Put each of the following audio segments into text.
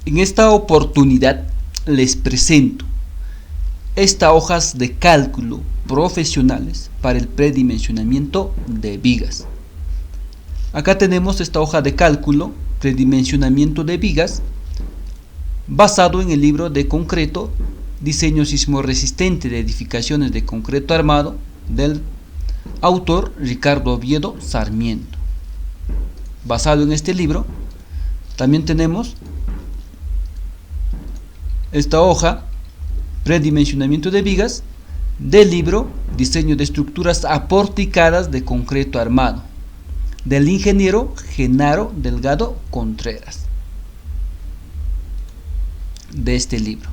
En esta oportunidad les presento estas hojas de cálculo profesionales para el predimensionamiento de vigas. Acá tenemos esta hoja de cálculo, predimensionamiento de vigas, basado en el libro de concreto, diseño sismorresistente de edificaciones de concreto armado, del autor Ricardo Oviedo Sarmiento. Basado en este libro, también tenemos esta hoja, predimensionamiento de vigas, del libro Diseño de estructuras aporticadas de concreto armado, del ingeniero Genaro Delgado Contreras. De este libro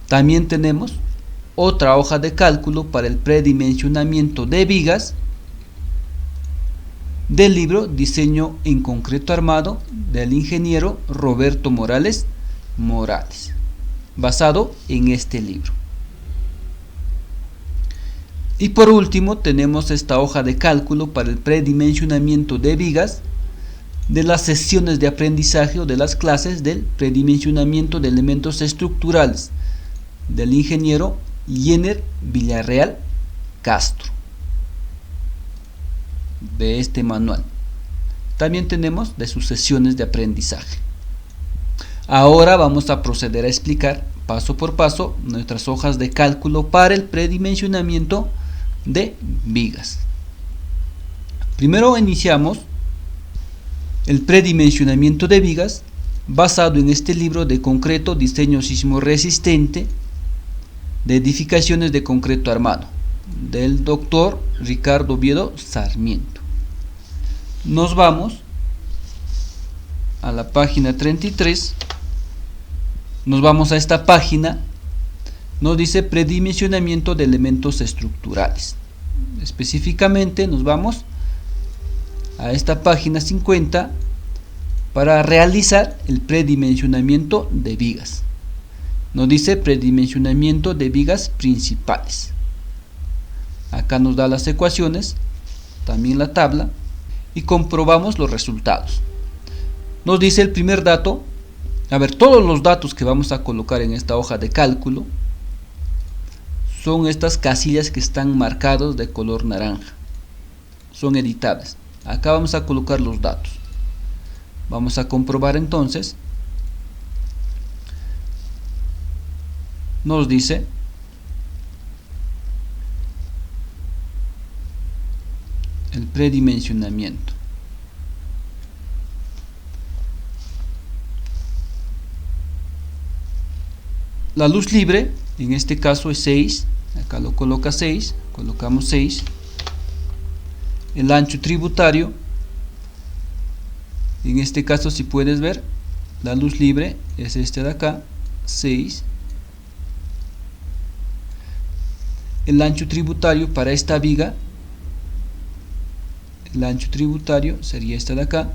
también tenemos otra hoja de cálculo para el predimensionamiento de vigas, del libro Diseño en concreto armado, del ingeniero Roberto Morales, basado en este libro. Y por último tenemos esta hoja de cálculo para el predimensionamiento de vigas, de las sesiones de aprendizaje o de las clases del predimensionamiento de elementos estructurales, del ingeniero Jenner Villarreal Castro, de este manual. También tenemos de sus sesiones de aprendizaje. Ahora vamos a proceder a explicar paso por paso nuestras hojas de cálculo para el predimensionamiento de vigas. Primero iniciamos el predimensionamiento de vigas basado en este libro de concreto, diseño sismorresistente de edificaciones de concreto armado, del doctor Ricardo Oviedo Sarmiento. Nos vamos a la página 33. Nos vamos a esta página, nos dice predimensionamiento de elementos estructurales. Específicamente nos vamos a esta página 50 para realizar el predimensionamiento de vigas. Nos dice predimensionamiento de vigas principales. Acá nos da las ecuaciones, también la tabla, y comprobamos los resultados. Nos dice el primer dato. A ver, todos los datos que vamos a colocar en esta hoja de cálculo son estas casillas que están marcados de color naranja. Son editables. Acá vamos a colocar los datos. Vamos a comprobar entonces. Nos dice el predimensionamiento. La luz libre, en este caso es 6, acá lo coloca 6, colocamos 6. El ancho tributario, en este caso si puedes ver, la luz libre es este de acá, 6. El ancho tributario para esta viga, el ancho tributario sería este de acá,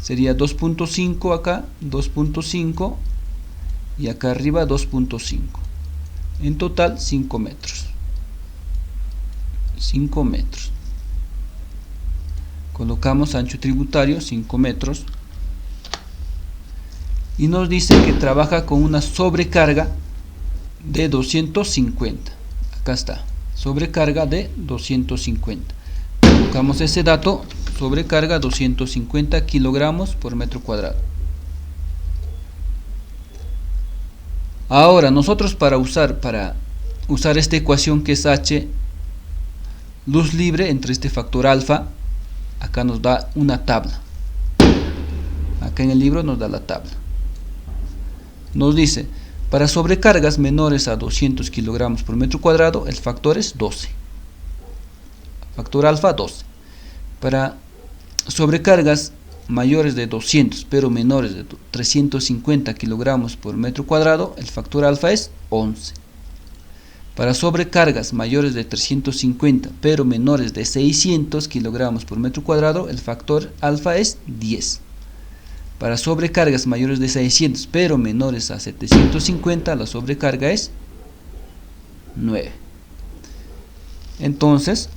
sería 2.5 acá, 2.5 y acá arriba 2.5, en total 5 metros. 5 metros. Colocamos ancho tributario 5 metros y nos dice que trabaja con una sobrecarga de 250. Acá está, sobrecarga de 250. Colocamos ese dato, sobrecarga 250 kilogramos por metro cuadrado. Ahora nosotros para usar esta ecuación que es H, luz libre entre este factor alfa, acá nos da una tabla. Acá en el libro nos da la tabla. Nos dice, para sobrecargas menores a 200 kilogramos por metro cuadrado, el factor es 12. Factor alfa 12. Para sobrecargas mayores de 200 pero menores de 350 kilogramos por metro cuadrado, el factor alfa es 11. Para sobrecargas mayores de 350 pero menores de 600 kilogramos por metro cuadrado, el factor alfa es 10. Para sobrecargas mayores de 600 pero menores a 750, la sobrecarga es 9. Entonces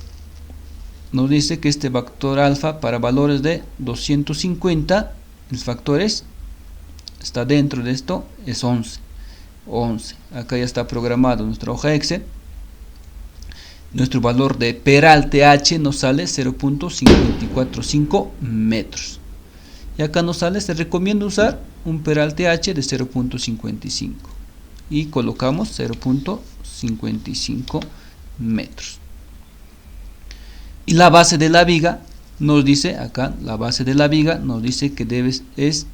nos dice que este factor alfa para valores de 250 el factor está dentro de esto, es 11. Acá ya está programado nuestra hoja Excel. Nuestro valor de peralte H nos sale 0.545 metros. Y acá nos sale, se recomienda usar un peralte H de 0.55. Y colocamos 0.55 metros. Y la base de la viga nos dice, acá la base de la viga nos dice que es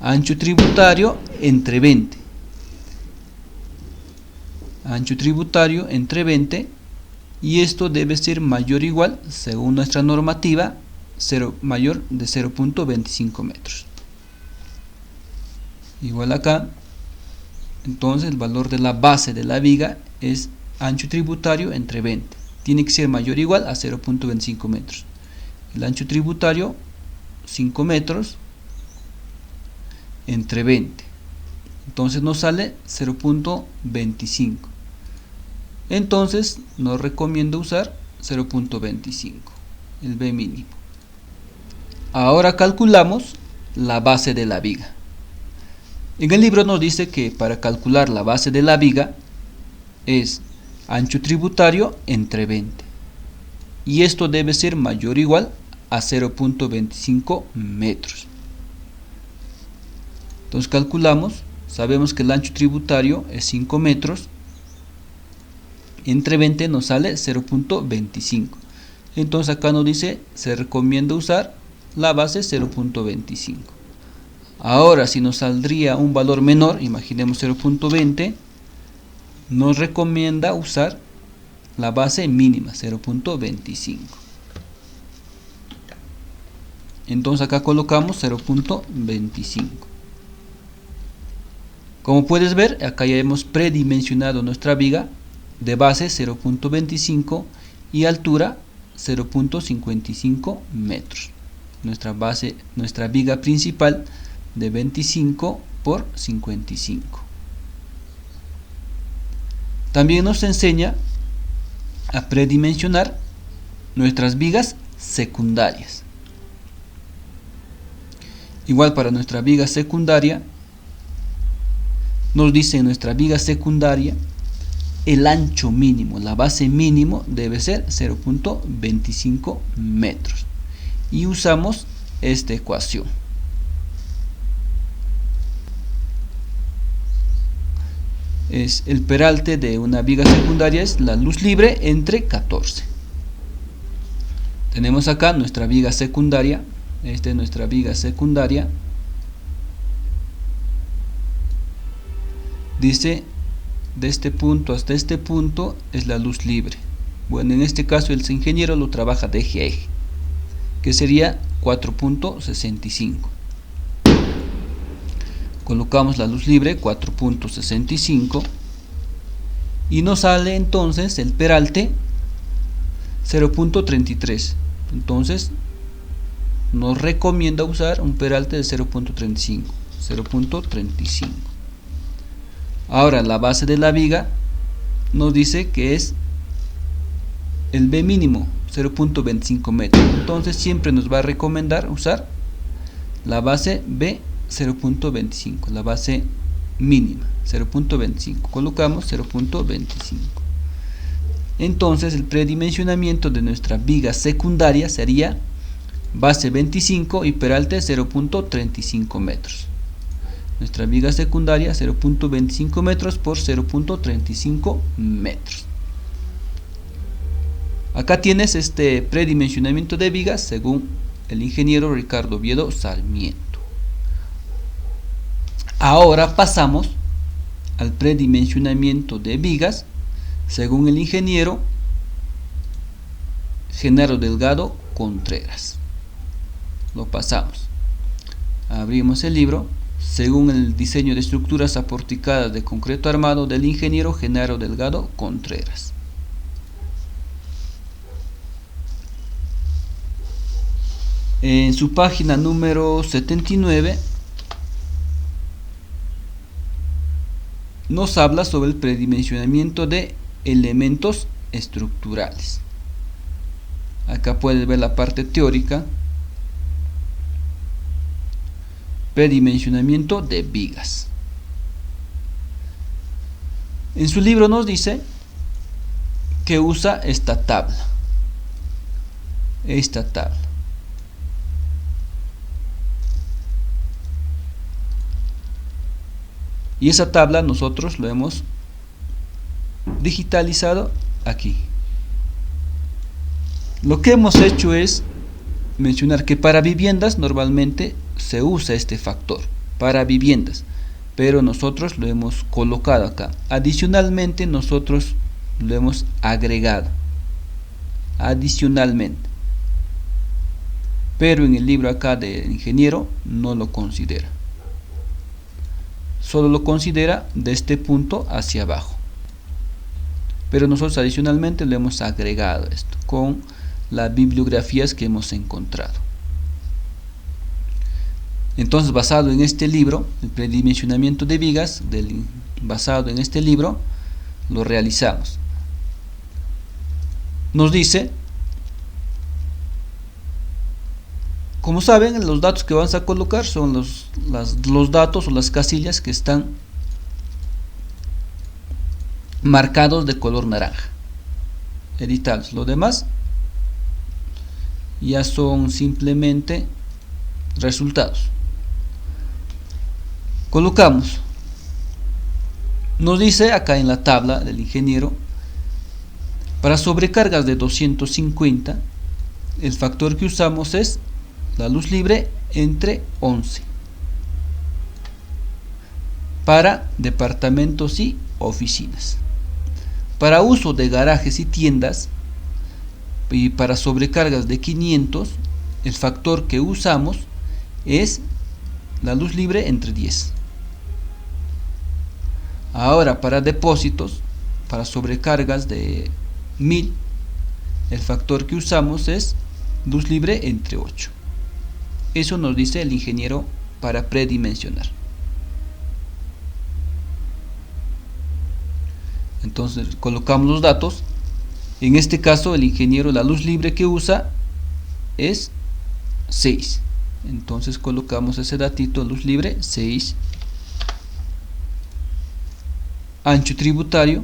ancho tributario entre 20. Ancho tributario entre 20. Y esto debe ser mayor o igual, según nuestra normativa, mayor de 0.25 metros. Igual acá, entonces el valor de la base de la viga es ancho tributario entre 20. Tiene que ser mayor o igual a 0.25 metros. El ancho tributario, 5 metros entre 20. Entonces nos sale 0.25. Entonces nos recomiendo usar 0.25, el B mínimo. Ahora calculamos la base de la viga. En el libro nos dice que para calcular la base de la viga es ancho tributario entre 20. Y esto debe ser mayor o igual a 0.25 metros. Entonces calculamos, sabemos que el ancho tributario es 5 metros. Entre 20 nos sale 0.25. Entonces acá nos dice, se recomienda usar la base 0.25. Ahora si nos saldría un valor menor, imaginemos 0.20, nos recomienda usar la base mínima 0.25. Entonces acá colocamos 0.25. Como puedes ver, acá ya hemos predimensionado nuestra viga de base 0.25 y altura 0.55 metros. Nuestra viga principal de 25 por 55. También nos enseña a predimensionar nuestras vigas secundarias. Igual para nuestra viga secundaria, nos dice en nuestra viga secundaria el ancho mínimo, la base mínimo debe ser 0.25 metros. Y usamos esta ecuación. Es el peralte de una viga secundaria, es la luz libre entre 14. Tenemos acá nuestra viga secundaria. Esta es nuestra viga secundaria. Dice, de este punto hasta este punto es la luz libre. Bueno, en este caso el ingeniero lo trabaja de eje a eje, que sería 4.65. Colocamos la luz libre 4.65 y nos sale entonces el peralte 0.33. Entonces nos recomienda usar un peralte de 0.35. Ahora la base de la viga nos dice que es el B mínimo 0.25 metros. Entonces siempre nos va a recomendar usar la base B 0.25, la base mínima 0.25. Colocamos 0.25. Entonces el predimensionamiento de nuestra viga secundaria sería base 25 y peralte 0.35 metros. Nuestra viga secundaria 0.25 metros por 0.35 metros. Acá tienes este predimensionamiento de vigas según el ingeniero Ricardo Oviedo Sarmiento. Ahora pasamos al predimensionamiento de vigas según el ingeniero Genaro Delgado Contreras. Lo pasamos. Abrimos el libro. Según el diseño de estructuras aporticadas de concreto armado del ingeniero Genaro Delgado Contreras. En su página número 79 nos habla sobre el predimensionamiento de elementos estructurales. Acá puedes ver la parte teórica. predimensionamiento de vigas. En su libro nos dice que usa esta tabla. Y esa tabla nosotros lo hemos digitalizado aquí. Lo que hemos hecho es mencionar que para viviendas normalmente se usa este factor, para viviendas, pero nosotros lo hemos colocado acá. Adicionalmente nosotros lo hemos agregado, adicionalmente, pero en el libro acá del ingeniero no lo considera, solo lo considera de este punto hacia abajo, pero nosotros adicionalmente le hemos agregado esto con las bibliografías que hemos encontrado. Entonces, basado en este libro, el predimensionamiento de vigas, basado en este libro, lo realizamos. Nos dice, como saben, los datos que vamos a colocar son los datos o las casillas que están marcados de color naranja, editables. Lo demás ya son simplemente resultados. Colocamos. Nos dice acá en la tabla del ingeniero, para sobrecargas de 250, el factor que usamos es la luz libre entre 11. Para departamentos y oficinas. Para uso de garajes y tiendas, y para sobrecargas de 500, el factor que usamos es la luz libre entre 10. Ahora, para depósitos, para sobrecargas de 1000, el factor que usamos es luz libre entre 8. Eso nos dice el ingeniero para predimensionar. Entonces colocamos los datos. En este caso el ingeniero, la luz libre que usa es 6. Entonces colocamos ese datito, luz libre 6. Ancho tributario.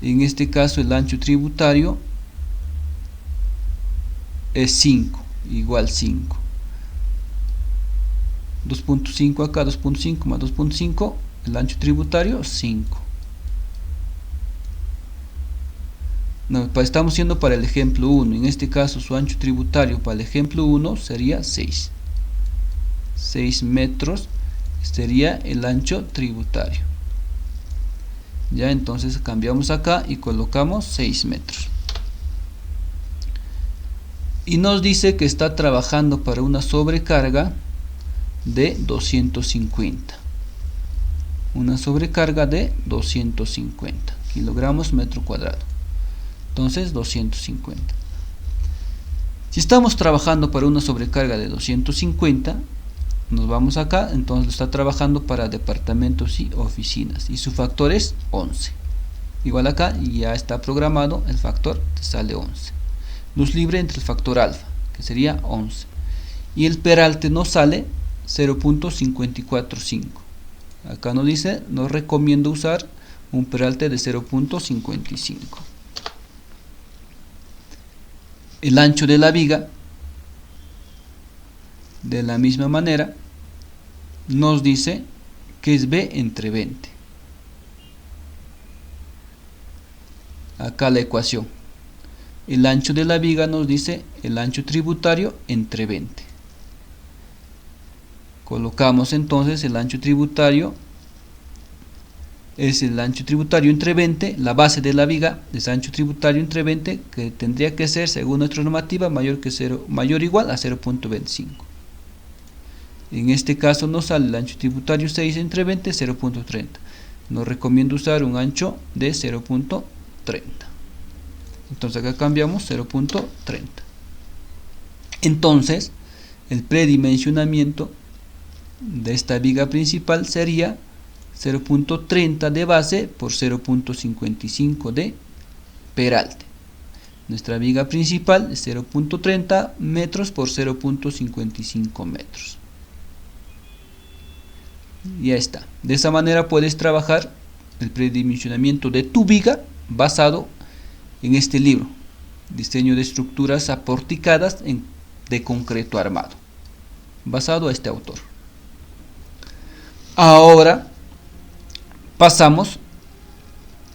En este caso el ancho tributario es 5, igual 5. 2.5 acá, 2.5 más 2.5, el ancho tributario 5. No, estamos haciendo para el ejemplo 1. En este caso su ancho tributario para el ejemplo 1 sería 6. 6 metros sería el ancho tributario. Ya, entonces cambiamos acá y colocamos 6 metros. Y nos dice que está trabajando para una sobrecarga de 250. Una sobrecarga de 250 kilogramos metro cuadrado. Entonces 250. Si estamos trabajando para una sobrecarga de 250, nos vamos acá, entonces está trabajando para departamentos y oficinas y su factor es 11. Igual acá ya está programado, el factor te sale 11. Luz libre entre el factor alfa, que sería 11. Y el peralte nos sale 0.545. Acá nos dice, nos recomiendo usar un peralte de 0.55. El ancho de la viga, de la misma manera, nos dice que es B entre 20. Acá la ecuación. El ancho de la viga nos dice el ancho tributario entre 20. Colocamos entonces el ancho tributario, es el ancho tributario entre 20, la base de la viga es ancho tributario entre 20, que tendría que ser, según nuestra normativa, mayor o igual a 0.25. En este caso nos sale el ancho tributario 6 entre 20, 0.30. Nos recomiendo usar un ancho de 0.30. Entonces acá cambiamos 0.30. Entonces el predimensionamiento de esta viga principal sería 0.30 de base por 0.55 de peralte. Nuestra viga principal es 0.30 metros por 0.55 metros. Ya está. De esa manera puedes trabajar el predimensionamiento de tu viga basado en este libro, Diseño de estructuras aporticadas de concreto armado, basado a este autor. Ahora pasamos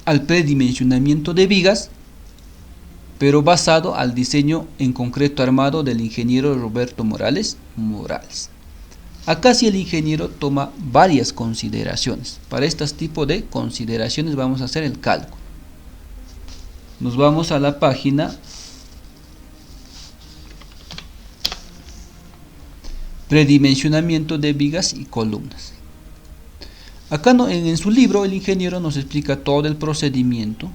al predimensionamiento de vigas, pero basado al diseño en concreto armado del ingeniero Roberto Morales. Acá sí el ingeniero toma varias consideraciones. Para este tipo de consideraciones vamos a hacer el cálculo. Nos vamos a la página Predimensionamiento de vigas y columnas. Acá en su libro el ingeniero nos explica todo el procedimiento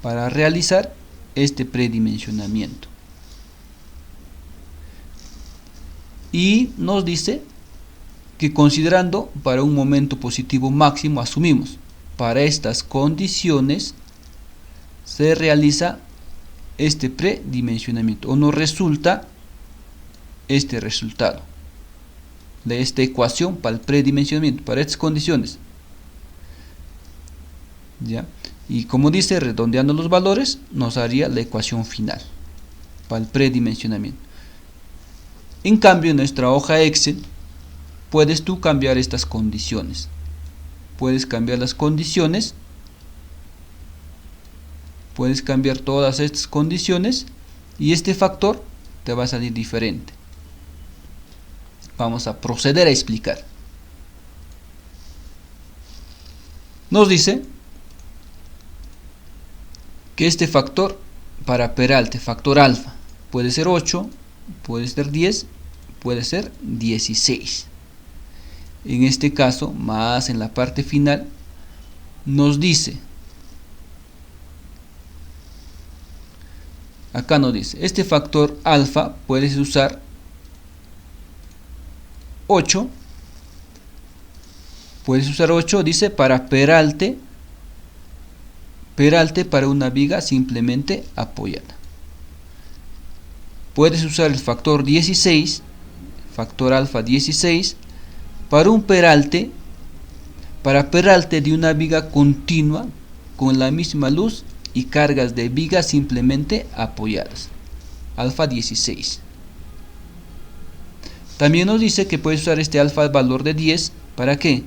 para realizar este predimensionamiento. Y nos dice que considerando para un momento positivo máximo, asumimos, para estas condiciones se realiza este predimensionamiento o nos resulta este resultado de esta ecuación para el predimensionamiento, para estas condiciones. ¿Ya? Y como dice, redondeando los valores, nos haría la ecuación final para el predimensionamiento. En cambio, en nuestra hoja Excel, puedes tú cambiar estas condiciones. Puedes cambiar las condiciones. Puedes cambiar todas estas condiciones y este factor te va a salir diferente. Vamos a proceder a explicar. Nos dice que este factor para Peralte, factor alfa, puede ser 8, puede ser 10, puede ser 16. En este caso, más en la parte final, nos dice, acá nos dice, este factor alfa puedes usar 8, puedes usar 8, dice, para Peralte para una viga simplemente apoyada. Puedes usar el factor 16, factor alfa 16, para un peralte, de una viga continua con la misma luz y cargas de vigas simplemente apoyadas, alfa 16. También nos dice que puedes usar este alfa valor de 10, ¿para qué?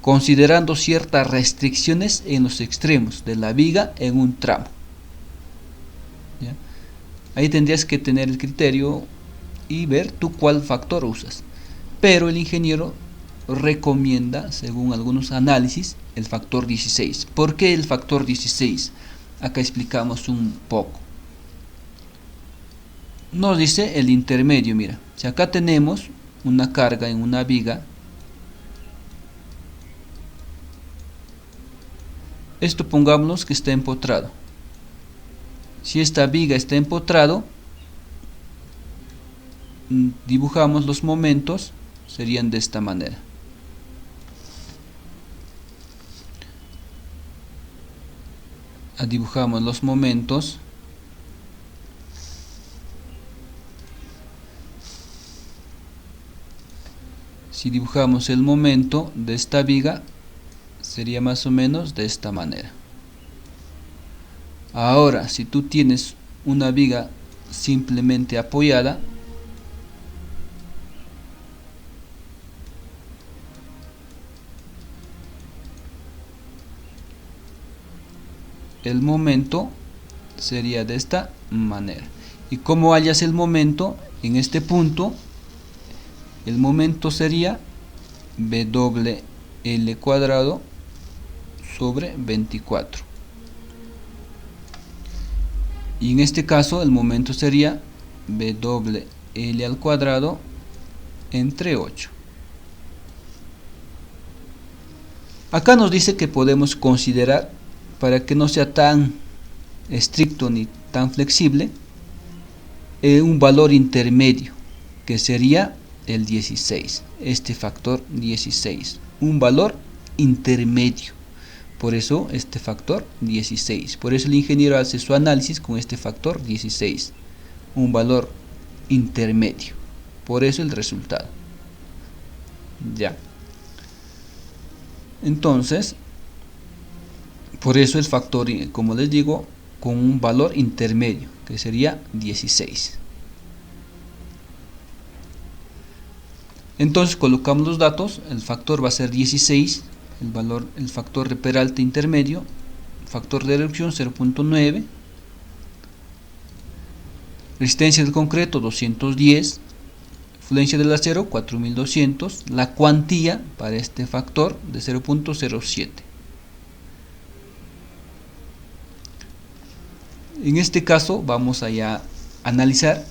Considerando ciertas restricciones en los extremos de la viga en un tramo. ¿Ya? Ahí tendrías que tener el criterio y ver tú cuál factor usas. Pero el ingeniero recomienda, según algunos análisis, el factor 16. ¿Por qué el factor 16? Acá explicamos un poco. Nos dice el intermedio, mira, si acá tenemos una carga en una viga, esto pongámonos que está empotrado. Si esta viga está empotrado, dibujamos los momentos, serían de esta manera. Dibujamos los momentos. Si dibujamos el momento de esta viga, sería más o menos de esta manera. Ahora, si tú tienes una viga simplemente apoyada, el momento sería de esta manera. ¿Y cómo hallas el momento? En este punto, el momento sería WL cuadrado sobre 24. Y en este caso el momento sería WL al cuadrado entre 8. Acá nos dice que podemos considerar, para que no sea tan estricto ni tan flexible, un valor intermedio, que sería el 16, este factor 16, un valor intermedio. Por eso este factor 16, por eso el ingeniero hace su análisis con este factor 16, un valor intermedio, por eso el resultado. Ya. Entonces, por eso el factor, como les digo, con un valor intermedio, que sería 16. Entonces colocamos los datos, el factor va a ser 16, el factor de Peralta intermedio, factor de reducción 0.9, resistencia del concreto 210, fluencia del acero 4200, la cuantía para este factor de 0.07. En este caso vamos a ya analizar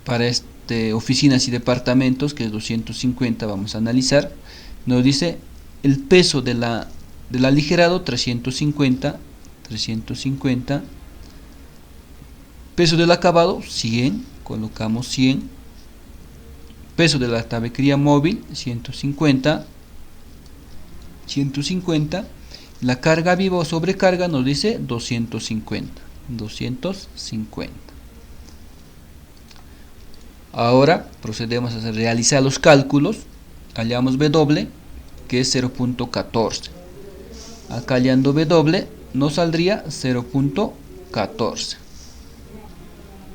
para oficinas y departamentos, que es 250, vamos a analizar. Nos dice el peso del aligerado 350, peso del acabado 100, colocamos 100, peso de la tabiquería móvil 150, la carga viva o sobrecarga nos dice 250. Ahora procedemos a realizar los cálculos. Hallamos W, que es 0.14. Acá hallando W nos saldría 0.14.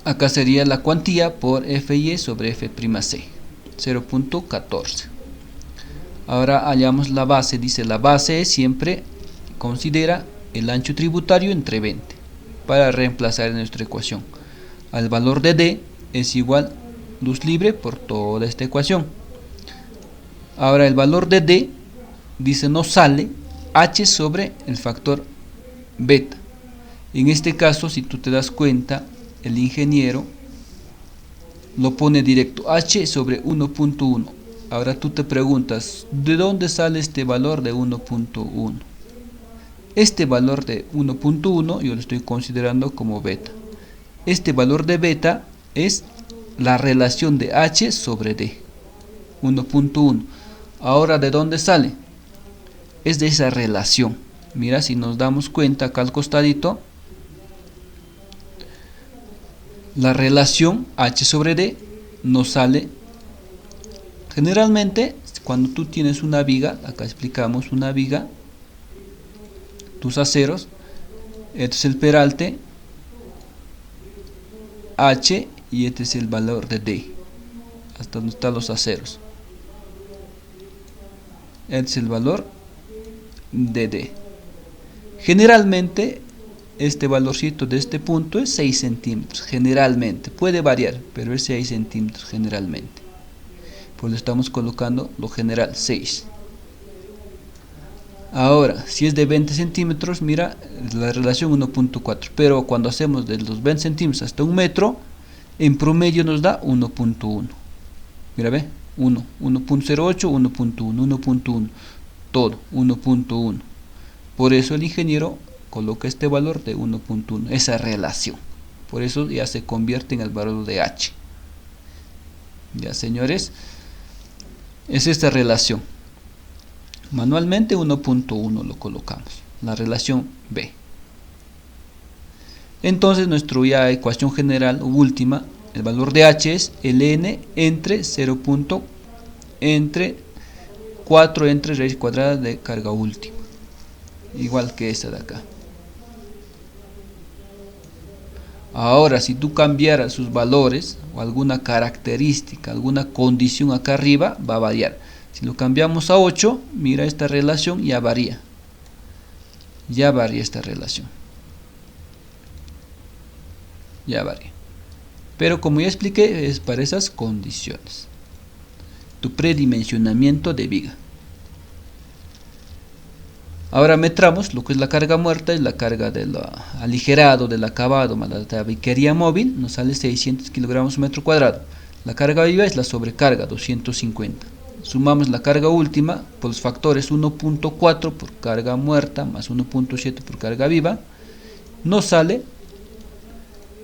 Acá sería la cuantía por FY sobre F'C, 0.14. Ahora hallamos la base. Dice la base siempre considera el ancho tributario entre 20 para reemplazar en nuestra ecuación. Al valor de D es igual luz libre por toda esta ecuación. Ahora el valor de D dice nos sale H sobre el factor beta. En este caso, si tú te das cuenta, el ingeniero lo pone directo, H sobre 1.1. Ahora tú te preguntas, ¿de dónde sale este valor de 1.1? Este valor de 1.1 yo lo estoy considerando como beta. Este valor de beta es la relación de H sobre D, 1.1. Ahora, ¿de dónde sale? Es de esa relación. Mira, si nos damos cuenta acá al costadito, la relación H sobre D nos sale, generalmente cuando tú tienes una viga, acá explicamos una viga, tus aceros, este es el peralte H y este es el valor de D, hasta donde están los aceros. Este es el valor de D. Generalmente este valorcito de este punto es 6 centímetros, generalmente, puede variar, pero es 6 centímetros generalmente. Pues le estamos colocando lo general, 6. Ahora, si es de 20 centímetros, mira, la relación 1.4, pero cuando hacemos de los 20 centímetros hasta 1 metro, en promedio nos da 1.1. Mira, ve, 1, 1.08, 1.1, 1.1, todo, 1.1. Por eso el ingeniero coloca este valor de 1.1, esa relación. Por eso ya se convierte en el valor de H. Ya, señores, es esta relación. Manualmente 1.1 lo colocamos, la relación B. Entonces nuestra ya ecuación general última, el valor de H es ln entre 4 entre raíz cuadrada de carga última, igual que esta de acá. Ahora, si tú cambiaras sus valores o alguna característica, alguna condición acá arriba, va a variar. Si lo cambiamos a 8, mira, esta relación ya varía. Ya varía esta relación. Ya varía. Pero como ya expliqué, es para esas condiciones. Tu predimensionamiento de viga. Ahora metramos lo que es la carga muerta, es la carga del aligerado, del acabado, más la tabiquería móvil, nos sale 600 kilogramos metro cuadrado. La carga viva es la sobrecarga, 250. Sumamos la carga última por los factores 1.4 por carga muerta más 1.7 por carga viva, nos sale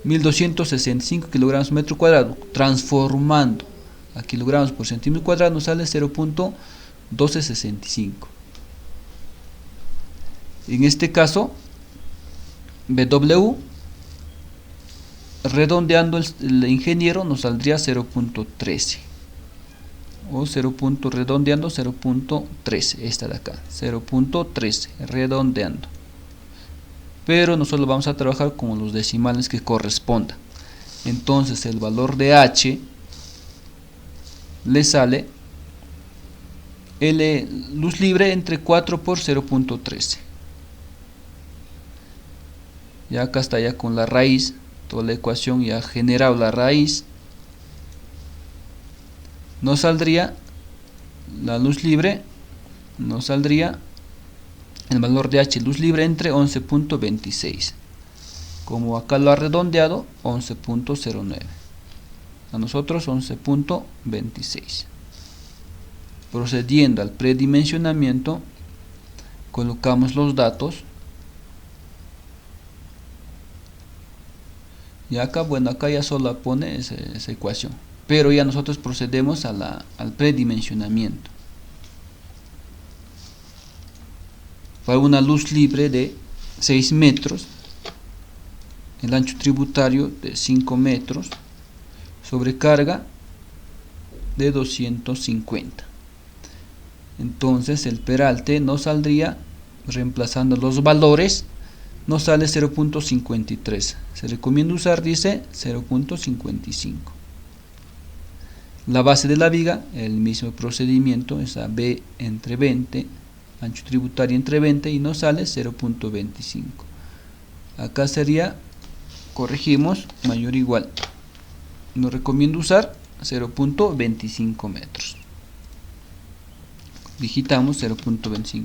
1265 kilogramos metro cuadrado. Transformando a kilogramos por centímetro cuadrado nos sale 0.1265. En este caso, BW, redondeando el ingeniero, nos saldría 0.13. o 0. redondeando 0.13, esta de acá, 0.13 redondeando, pero nosotros vamos a trabajar con los decimales que correspondan. Entonces el valor de h le sale luz libre entre 4 por 0.13. Ya acá está ya con la raíz, toda la ecuación ya ha generado la raíz. Nos saldría la luz libre, nos saldría el valor de h luz libre entre 11.26. Como acá lo ha redondeado, 11.09. A nosotros 11.26. Procediendo al predimensionamiento, colocamos los datos. Y acá, bueno, acá ya solo pone esa ecuación. Pero ya nosotros procedemos al predimensionamiento. Para una luz libre de 6 metros, el ancho tributario de 5 metros, sobrecarga de 250. Entonces el peralte nos saldría, reemplazando los valores, nos sale 0.53. Se recomienda usar, dice, 0.55. La base de la viga, el mismo procedimiento, es a B entre 20, ancho tributario entre 20, y nos sale 0.25. Acá sería, corregimos, mayor o igual. Nos recomiendo usar 0.25 metros. Digitamos 0.25.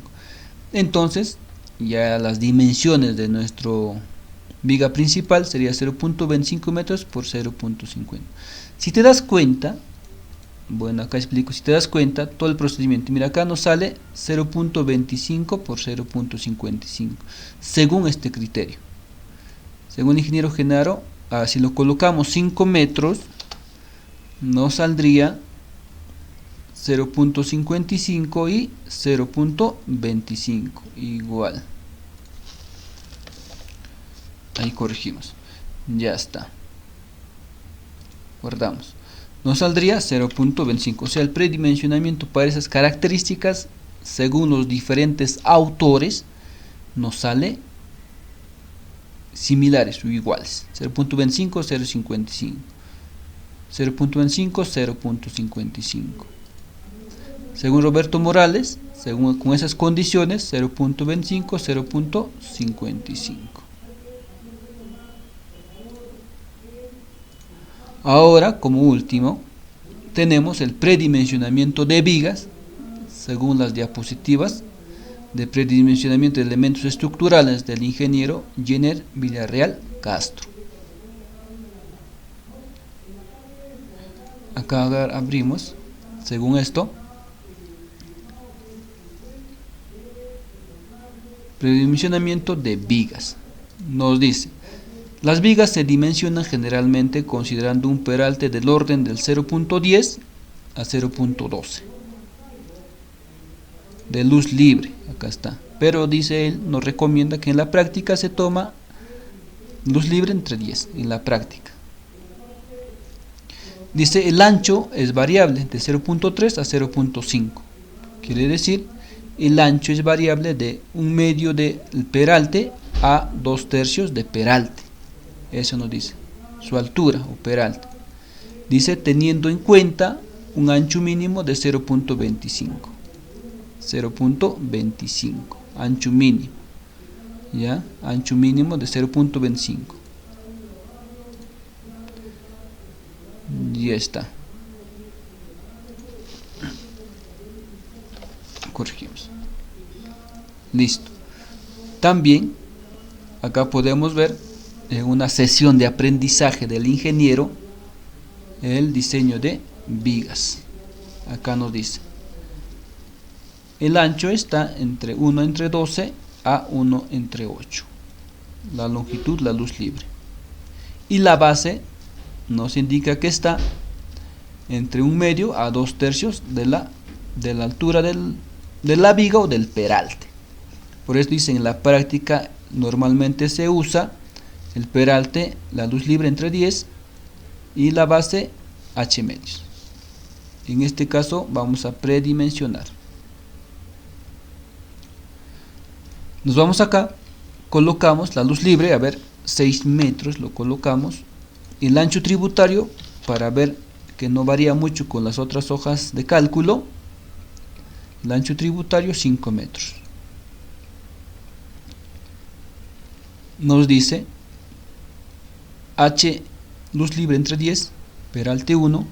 Entonces, ya las dimensiones de nuestro viga principal sería 0.25 metros por 0.50. Si te das cuenta, bueno, acá explico, si te das cuenta, todo el procedimiento, mira, acá nos sale 0.25 por 0.55, según este criterio. Según el ingeniero Genaro, si lo colocamos 5 metros, nos saldría 0.55 y 0.25 igual. Ahí corregimos, ya está, guardamos. Nos saldría 0.25, o sea, el predimensionamiento para esas características, según los diferentes autores, nos sale similares o iguales. 0.25, 0.55, 0.25, 0.55. Según Roberto Morales, con esas condiciones, 0.25, 0.55. Ahora, como último, tenemos el predimensionamiento de vigas, según las diapositivas de predimensionamiento de elementos estructurales del ingeniero Jenner Villarreal Castro. Acá abrimos, según esto, predimensionamiento de vigas. Nos dice: las vigas se dimensionan generalmente considerando un peralte del orden del 0.10 a 0.12 de luz libre, acá está, pero dice él, nos recomienda que en la práctica se toma luz libre entre 10, en la práctica. Dice: el ancho es variable de 0.3 a 0.5, quiere decir, el ancho es variable de 1/2 del peralte a 2/3 de peralte. Eso nos dice su altura o peralte. Dice teniendo en cuenta un ancho mínimo de 0.25. 0.25 ancho mínimo. ¿Ya? Ancho mínimo de 0.25. Ya está. Corregimos. Listo. También acá podemos ver en una sesión de aprendizaje del ingeniero el diseño de vigas. Acá nos dice: el ancho está entre 1 entre 12 a 1 entre 8. La longitud, la luz libre. Y la base nos indica que está entre 1/2 a 2/3 de la altura de la viga o del peralte. Por eso dice, en la práctica normalmente se usa el peralte, la luz libre entre 10 y la base H medios. En este caso vamos a predimensionar. Nos vamos acá, colocamos la luz libre, a ver, 6 metros lo colocamos. El ancho tributario, para ver que no varía mucho con las otras hojas de cálculo, el ancho tributario 5 metros. Nos dice H luz libre entre 10, peralte 1,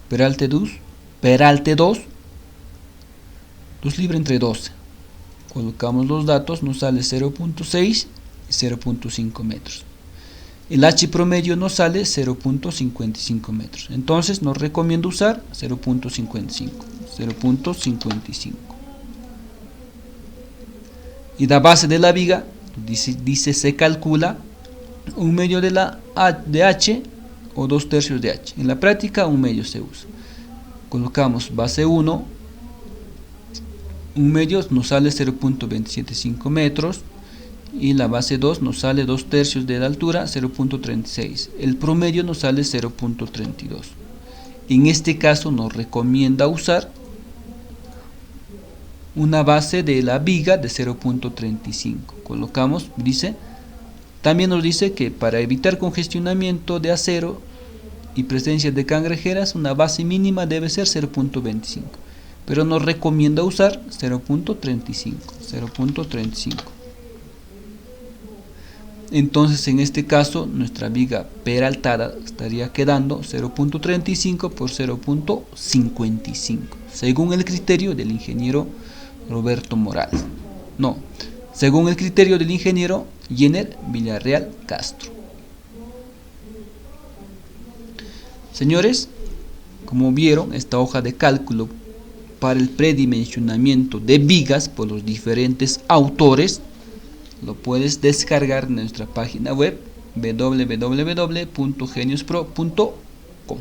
peralte 2, luz libre entre 12. Colocamos los datos, nos sale 0.6 y 0.5 metros. El H promedio nos sale 0.55 metros. Entonces nos recomiendo usar 0.55. Y la base de la viga, dice se calcula 1/2 de H o 2/3 de H. En la práctica 1/2 se usa. Colocamos base 1, 1/2 nos sale 0.275 metros. Y la base 2 nos sale 2/3 de la altura, 0.36. El promedio nos sale 0.32. En este caso nos recomienda usar una base de la viga de 0.35. Colocamos, también nos dice que para evitar congestionamiento de acero y presencia de cangrejeras, una base mínima debe ser 0.25. Pero nos recomienda usar 0.35. Entonces en este caso nuestra viga peraltada estaría quedando 0.35 por 0.55 según el criterio del ingeniero Roberto Morales, según el criterio del ingeniero Jenner Villarreal Castro. Señores, como vieron, esta hoja de cálculo para el predimensionamiento de vigas por los diferentes autores lo puedes descargar en nuestra página web www.geniospro.com.